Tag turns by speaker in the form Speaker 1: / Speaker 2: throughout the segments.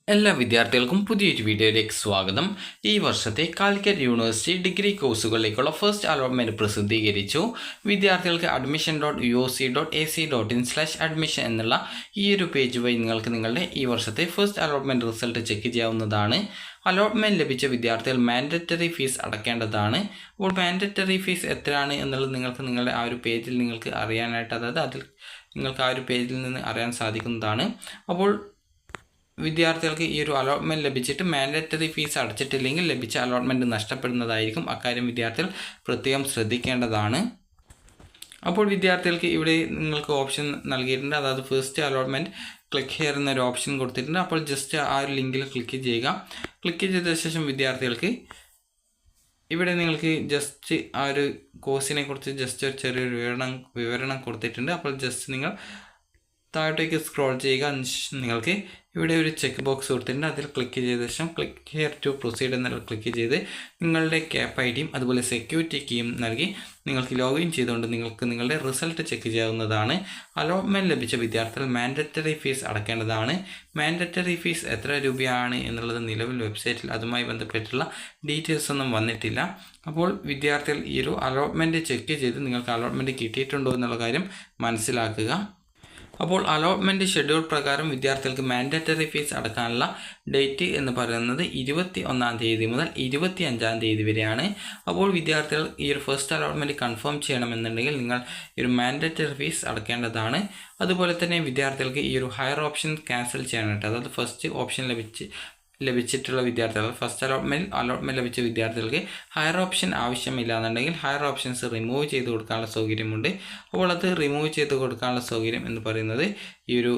Speaker 1: എല്ലാ വിദ്യാർത്ഥികൾക്കും പുതിയൊരു വീഡിയോയിലേക്ക് സ്വാഗതം. ഈ വർഷത്തെ കാലിക്കറ്റ് യൂണിവേഴ്സിറ്റി ഡിഗ്രി കോഴ്സുകളിലേക്കുള്ള ഫസ്റ്റ് അലോട്ട്മെൻറ്റ് പ്രസിദ്ധീകരിച്ചു. വിദ്യാർത്ഥികൾക്ക് admission.uoc.ac.in/admission എന്നുള്ള ഈ ഒരു പേജ് വഴി നിങ്ങൾക്ക് നിങ്ങളുടെ ഈ വർഷത്തെ ഫസ്റ്റ് അലോട്ട്മെൻറ്റ് റിസൾട്ട് ചെക്ക് ചെയ്യാവുന്നതാണ്. അലോട്ട്മെൻറ്റ് ലഭിച്ച വിദ്യാർത്ഥികൾ മാൻഡറ്ററി ഫീസ് അടയ്ക്കേണ്ടതാണ്. അപ്പോൾ മാൻഡറ്ററി ഫീസ് എത്രയാണ് എന്നുള്ളത് നിങ്ങൾക്ക് നിങ്ങളുടെ ആ ഒരു പേജിൽ നിങ്ങൾക്ക് അറിയാനായിട്ട്, അതായത് അതിൽ നിങ്ങൾക്ക് ആ ഒരു പേജിൽ നിന്ന് അറിയാൻ സാധിക്കുന്നതാണ്. അപ്പോൾ വിദ്യാർത്ഥികൾക്ക് ഈ ഒരു അലോട്ട്മെൻറ്റ് ലഭിച്ചിട്ട് മാൻഡറ്ററി ഫീസ് അടച്ചിട്ടില്ലെങ്കിൽ ലഭിച്ച അലോട്ട്മെൻറ്റ് നഷ്ടപ്പെടുന്നതായിരിക്കും. അക്കാര്യം വിദ്യാർത്ഥികൾ പ്രത്യേകം ശ്രദ്ധിക്കേണ്ടതാണ്. അപ്പോൾ വിദ്യാർത്ഥികൾക്ക് ഇവിടെ നിങ്ങൾക്ക് ഓപ്ഷൻ നൽകിയിട്ടുണ്ട്, അതായത് ഫസ്റ്റ് അലോട്ട്മെൻറ്റ് ക്ലിക്ക് ഹിയർ എന്നൊരു ഓപ്ഷൻ കൊടുത്തിട്ടുണ്ട്. അപ്പോൾ ജസ്റ്റ് ആ ഒരു ലിങ്കിൽ ക്ലിക്ക് ചെയ്യുക. ക്ലിക്ക് ചെയ്ത ശേഷം വിദ്യാർത്ഥികൾക്ക് ഇവിടെ നിങ്ങൾക്ക് ജസ്റ്റ് ആ ഒരു കോഴ്സിനെ കുറിച്ച് ജസ്റ്റ് ഒരു ചെറിയൊരു വിവരണം കൊടുത്തിട്ടുണ്ട്. അപ്പോൾ ജസ്റ്റ് നിങ്ങൾ താഴോട്ടേക്ക് സ്ക്രോൾ ചെയ്യുക. നിങ്ങൾക്ക് ഇവിടെ ഒരു ചെക്ക് ബോക്സ് കൊടുത്തിട്ടുണ്ട്. അതിൽ ക്ലിക്ക് ചെയ്ത ശേഷം ക്ലിക്ക് ഹിയർ ടു പ്രൊസീഡ് എന്നുള്ള ക്ലിക്ക് ചെയ്ത് നിങ്ങളുടെ ക്യാപ് ഐ ഡിയും അതുപോലെ സെക്യൂരിറ്റി കീയും നൽകി നിങ്ങൾക്ക് ലോഗിൻ ചെയ്തുകൊണ്ട് നിങ്ങൾക്ക് നിങ്ങളുടെ റിസൾട്ട് ചെക്ക് ചെയ്യാവുന്നതാണ്. അലോട്ട്മെൻറ്റ് ലഭിച്ച വിദ്യാർത്ഥികൾ മാൻഡറ്ററി ഫീസ് അടയ്ക്കേണ്ടതാണ്. മാൻഡറ്ററി ഫീസ് എത്ര രൂപയാണ് എന്നുള്ളത് നിലവിൽ വെബ്സൈറ്റിൽ അതുമായി ബന്ധപ്പെട്ടുള്ള ഡീറ്റെയിൽസ് ഒന്നും വന്നിട്ടില്ല. അപ്പോൾ വിദ്യാർത്ഥികൾ ഈ ഒരു അലോട്ട്മെൻറ്റ് ചെക്ക് ചെയ്ത് നിങ്ങൾക്ക് അലോട്ട്മെൻറ്റ് കിട്ടിയിട്ടുണ്ടോ എന്നുള്ള കാര്യം മനസ്സിലാക്കുക. അപ്പോൾ അലോട്ട്മെൻറ്റ് ഷെഡ്യൂൾ പ്രകാരം വിദ്യാർത്ഥികൾക്ക് മാൻഡറ്ററി ഫീസ് അടക്കാനുള്ള ഡേറ്റ് എന്ന് പറയുന്നത് 21-ാം തീയതി മുതൽ 25-ാം തീയതി വരെയാണ്. അപ്പോൾ വിദ്യാർത്ഥികൾ ഈ ഒരു ഫസ്റ്റ് അലോട്ട്മെൻറ്റ് കൺഫേം ചെയ്യണമെന്നുണ്ടെങ്കിൽ നിങ്ങൾ ഈ ഒരു മാൻഡറ്ററി ഫീസ് അടക്കേണ്ടതാണ്. അതുപോലെ തന്നെ വിദ്യാർത്ഥികൾക്ക് ഈ ഒരു ഹയർ ഓപ്ഷൻ ക്യാൻസൽ ചെയ്യാനായിട്ട്, അതായത് ഫസ്റ്റ് ഓപ്ഷൻ ലഭിച്ചിട്ടുള്ള വിദ്യാർത്ഥികൾ, ഫസ്റ്റ് അലോട്ട്മെൻറ്റ് ലഭിച്ച വിദ്യാർത്ഥികൾക്ക് ഹയർ ഓപ്ഷൻ ആവശ്യമില്ല എന്നുണ്ടെങ്കിൽ ഹയർ ഓപ്ഷൻസ് റിമൂവ് ചെയ്ത് കൊടുക്കാനുള്ള സൗകര്യമുണ്ട്. അപ്പോൾ അത് റിമൂവ് ചെയ്ത് കൊടുക്കാനുള്ള സൗകര്യം എന്ന് പറയുന്നത് ഈ ഒരു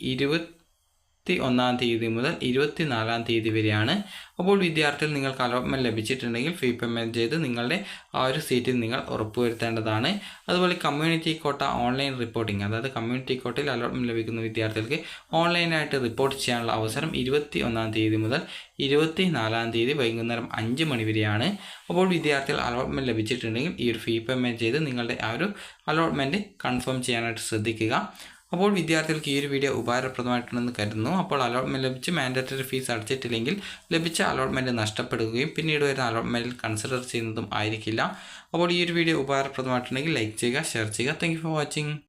Speaker 1: 21-ാം തീയതി മുതൽ 24-ാം തീയതി വരെയാണ്. അപ്പോൾ വിദ്യാർത്ഥികൾ നിങ്ങൾക്ക് അലോട്ട്മെൻറ്റ് ലഭിച്ചിട്ടുണ്ടെങ്കിൽ ഫീ പേയ്മെൻറ്റ് ചെയ്ത് നിങ്ങളുടെ ആ ഒരു സീറ്റിൽ നിങ്ങൾ ഉറപ്പുവരുത്തേണ്ടതാണ്. അതുപോലെ കമ്മ്യൂണിറ്റി കോട്ട ഓൺലൈൻ റിപ്പോർട്ടിംഗ്, അതായത് കമ്മ്യൂണിറ്റി കോട്ടയിൽ അലോട്ട്മെൻറ്റ് ലഭിക്കുന്ന വിദ്യാർത്ഥികൾക്ക് ഓൺലൈനായിട്ട് റിപ്പോർട്ട് ചെയ്യാനുള്ള അവസരം 21-ാം തീയതി മുതൽ 24-ാം തീയതി വൈകുന്നേരം 5 മണി വരെയാണ്. അപ്പോൾ വിദ്യാർത്ഥികൾ അലോട്ട്മെൻറ്റ് ലഭിച്ചിട്ടുണ്ടെങ്കിൽ ഈ ഒരു ഫീ പേയ്മെൻറ്റ് ചെയ്ത് നിങ്ങളുടെ ആ ഒരു അലോട്ട്മെൻറ്റ് കൺഫേം ചെയ്യാനായിട്ട് ശ്രദ്ധിക്കുക. അപ്പോൾ വിദ്യാർത്ഥികൾക്ക് ഈ ഒരു വീഡിയോ ഉപകാരപ്രദമായിട്ടുണ്ടെന്ന് കരുതുന്നു. അപ്പോൾ അലോട്ട്മെൻറ്റ് ലഭിച്ച് മാൻഡറ്ററി ഫീസ് അടച്ചിട്ടില്ലെങ്കിൽ ലഭിച്ച അലോട്ട്മെൻറ്റ് നഷ്ടപ്പെടുകയും പിന്നീട് വരുന്ന അലോട്ട്മെൻറ്റിൽ കൺസിഡർ ചെയ്യുന്നതും ആയിരിക്കില്ല. അപ്പോൾ ഈ ഒരു വീഡിയോ ഉപകാരപ്രദമായിട്ടുണ്ടെങ്കിൽ ലൈക്ക് ചെയ്യുക, ഷെയർ ചെയ്യുക. Thank you for watching.